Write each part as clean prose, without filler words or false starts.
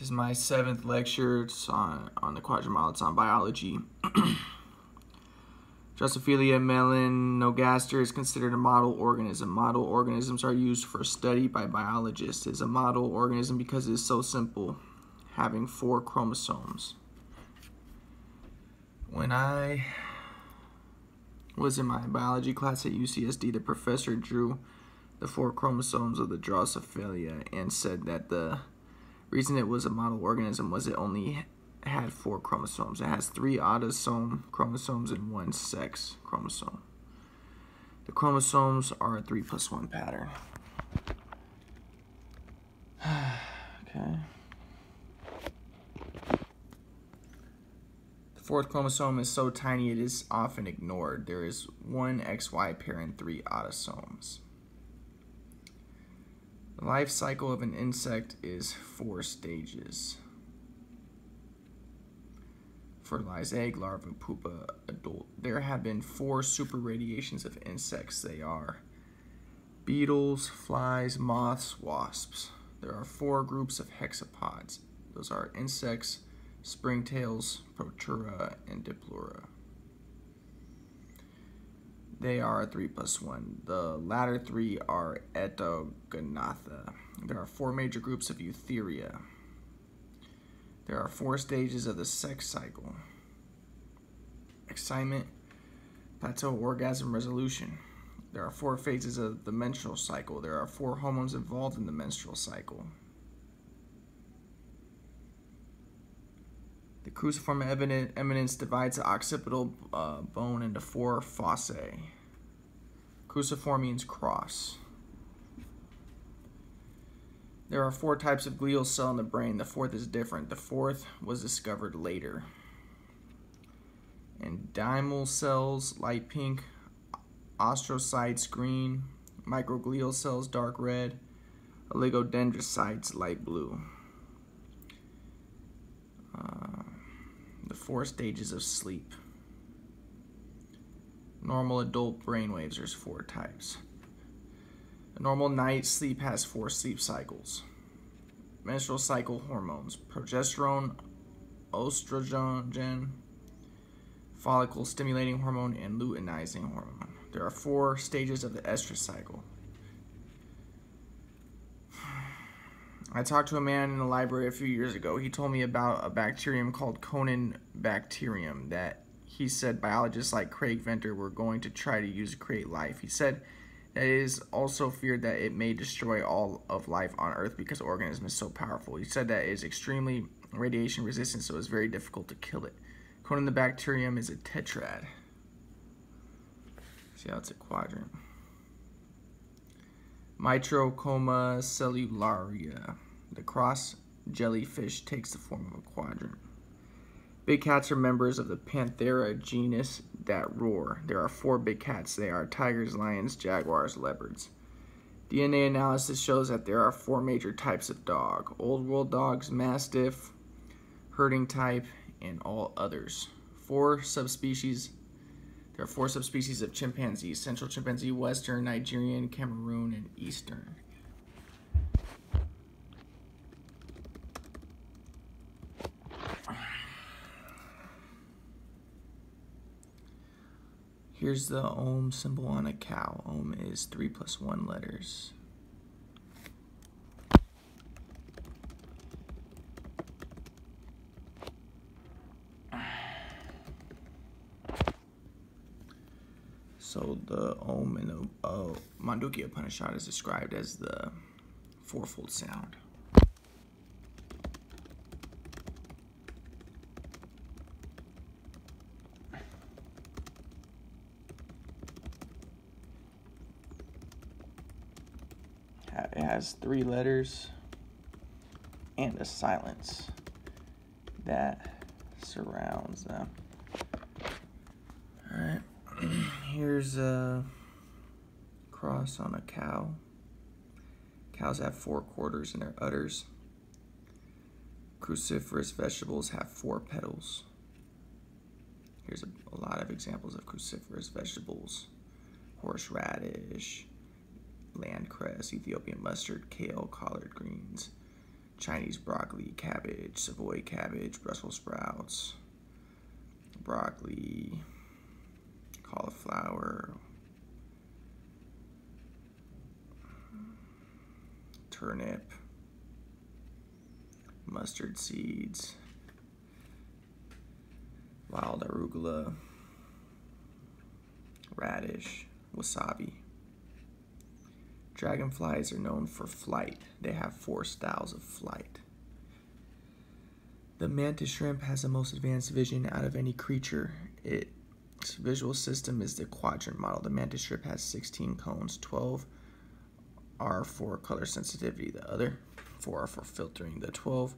This is my 7th lecture. It's on the quadrilateral. It's on biology. Drosophila melanogaster is considered a model organism. Model organisms are used for study by biologists. It's a model organism because it is so simple, having 4 chromosomes. When I was in my biology class at UCSD, the professor drew the 4 chromosomes of the Drosophila and said that the reason it was a model organism was it only had 4 chromosomes. It has 3 autosome chromosomes and 1 sex chromosome. The chromosomes are a 3+1 pattern. Okay. The 4th chromosome is so tiny it is often ignored. There is 1 XY pair and 3 autosomes. The life cycle of an insect is 4 stages. Fertilized egg, larva, pupa, adult. There have been 4 superradiations of insects. They are beetles, flies, moths, wasps. There are 4 groups of hexapods. Those are insects, springtails, Protura, and Diplura. They are 3+1. The latter 3 are Etogonatha. There are 4 major groups of Eutheria. There are 4 stages of the sex cycle: excitement, plateau, orgasm, resolution. There are 4 phases of the menstrual cycle. There are 4 hormones involved in the menstrual cycle. The cruciform eminence divides the occipital bone into 4 fossae. Cruciform means cross. There are 4 types of glial cell in the brain. The 4th is different. The 4th was discovered later. Endymal cells, light pink. Astrocytes, green. Microglial cells, dark red. Oligodendrocytes, light blue. The 4 stages of sleep. Normal adult brainwaves, there's 4 types. A normal night sleep has 4 sleep cycles. Menstrual cycle hormones: progesterone, estrogen, follicle stimulating hormone, and luteinizing hormone. There are 4 stages of the estrous cycle. I talked to a man in the library a few years ago. He told me about a bacterium called Conibacterium that he said biologists like Craig Venter were going to try to use to create life. He said that it is also feared that it may destroy all of life on Earth because the organism is so powerful. He said that it is extremely radiation resistant, so it's very difficult to kill it. Conibacterium is a tetrad. See how it's a quadrant. Mitrocoma cellularia. The cross jellyfish takes the form of a quadrant. Big cats are members of the Panthera genus that roar. There are 4 big cats. They are tigers, lions, jaguars, leopards. DNA analysis shows that there are 4 major types of dog: Old World dogs, Mastiff, herding type, and all others. 4 subspecies. There are 4 subspecies of chimpanzees: Central chimpanzee, Western, Nigerian, Cameroon, and Eastern. Here's the ohm symbol on a cow. Ohm is 3+1 letters. So the Om in the Mandukya Upanishad is described as the 4-fold sound. It has 3 letters and a silence that surrounds them. Alright. Here's a cross on a cow. Cows have 4 quarters in their udders. Cruciferous vegetables have 4 petals. Here's a lot of examples of cruciferous vegetables: horseradish, land cress, Ethiopian mustard, kale, collard greens, Chinese broccoli, cabbage, Savoy cabbage, Brussels sprouts, broccoli, cauliflower, turnip, mustard seeds, wild arugula, radish, wasabi. Dragonflies are known for flight. They have 4 styles of flight. The mantis shrimp has the most advanced vision out of any creature. Its visual system is the quadrant model. The mantis shrimp has 16 cones. 12 are for color sensitivity. The other 4 are for filtering. The 12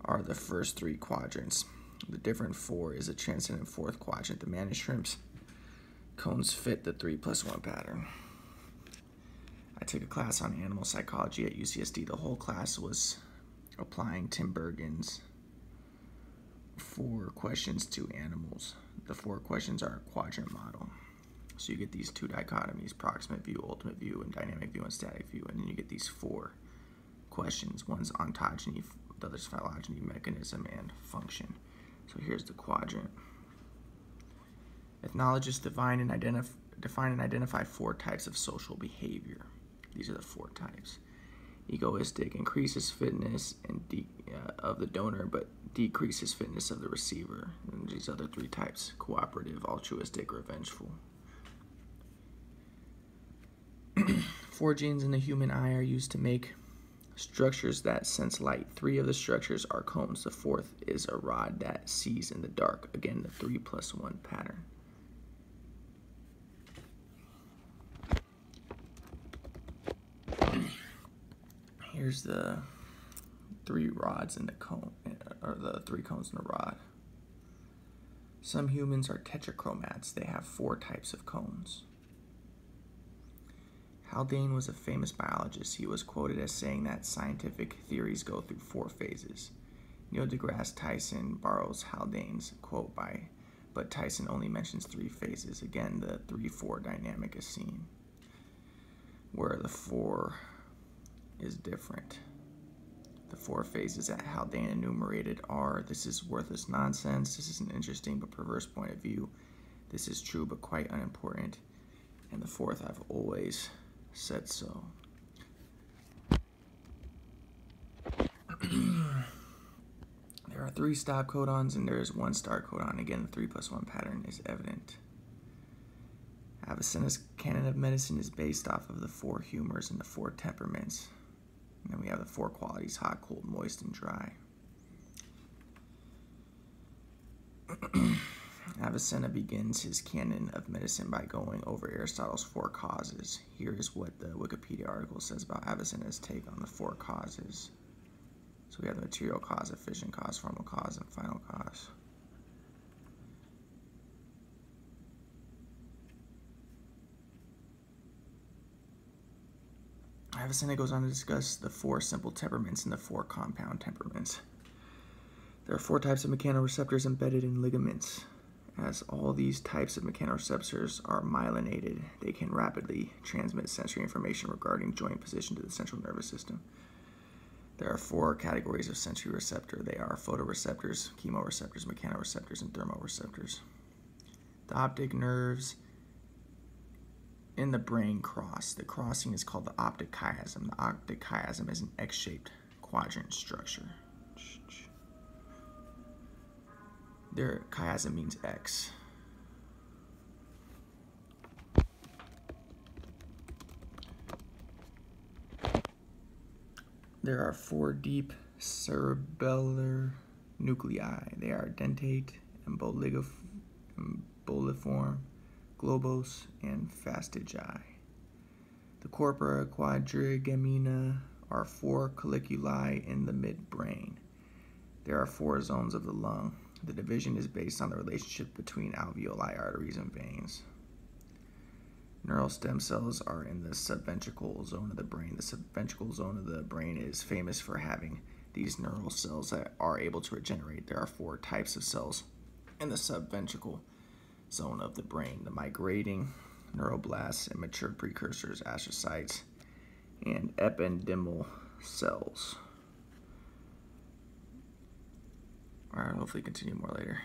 are the first 3 quadrants. The different 4 is a transcendent 4th quadrant. The mantis shrimp's cones fit the 3+1 pattern. I took a class on animal psychology at UCSD. The whole class was applying Tim Bergen's 4 questions to animals. The 4 questions are a quadrant model. So you get these 2 dichotomies, proximate view, ultimate view, and dynamic view and static view. And then you get these 4 questions. One's ontogeny, the other's phylogeny, mechanism, and function. So here's the quadrant. Ethnologists define and identify 4 types of social behavior. These are the 4 types. Egoistic, increases fitness of the donor, but decreases fitness of the receiver. And these other 3 types: cooperative, altruistic, revengeful. 4 genes in the human eye are used to make structures that sense light. 3 of the structures are cones. The 4th is a rod that sees in the dark. Again, the 3+1 pattern. Here's the 3 rods in the cone, or the 3 cones in the rod. Some humans are tetrachromats. They have 4 types of cones. Haldane was a famous biologist. He was quoted as saying that scientific theories go through 4 phases. Neil deGrasse Tyson borrows Haldane's quote but Tyson only mentions 3 phases. Again, the 3-4 dynamic is seen, where the 4 is different. The 4 phases that Haldane enumerated are: this is worthless nonsense, this is an interesting but perverse point of view, this is true but quite unimportant, and the 4th, I've always said so. There are 3 stop codons and there is 1 start codon. Again, the 3+1 pattern is evident. Avicenna's canon of medicine is based off of the 4 humors and the 4 temperaments. And then we have the 4 qualities: hot, cold, moist, and dry. Avicenna begins his canon of medicine by going over Aristotle's 4 causes. Here is what the Wikipedia article says about Avicenna's take on the 4 causes. So we have the material cause, efficient cause, formal cause, and final cause. Avicenna goes on to discuss the 4 simple temperaments and the 4 compound temperaments. There are 4 types of mechanoreceptors embedded in ligaments. As all these types of mechanoreceptors are myelinated, they can rapidly transmit sensory information regarding joint position to the central nervous system. There are 4 categories of sensory receptor. They are photoreceptors, chemoreceptors, mechanoreceptors, and thermoreceptors. The optic nerves in the brain cross. The crossing is called the optic chiasm. The optic chiasm is an X-shaped quadrant structure. Their chiasm means X. There are 4 deep cerebellar nuclei. They are dentate, emboliform, globose, and fastigi. The corpora quadrigemina are 4 colliculi in the midbrain. There are 4 zones of the lung. The division is based on the relationship between alveoli, arteries, and veins. Neural stem cells are in the subventricle zone of the brain. The subventricle zone of the brain is famous for having these neural cells that are able to regenerate. There are 4 types of cells in the subventricle zone of the brain: the migrating neuroblasts, immature precursors, astrocytes, and ependymal cells. Alright, hopefully continue more later.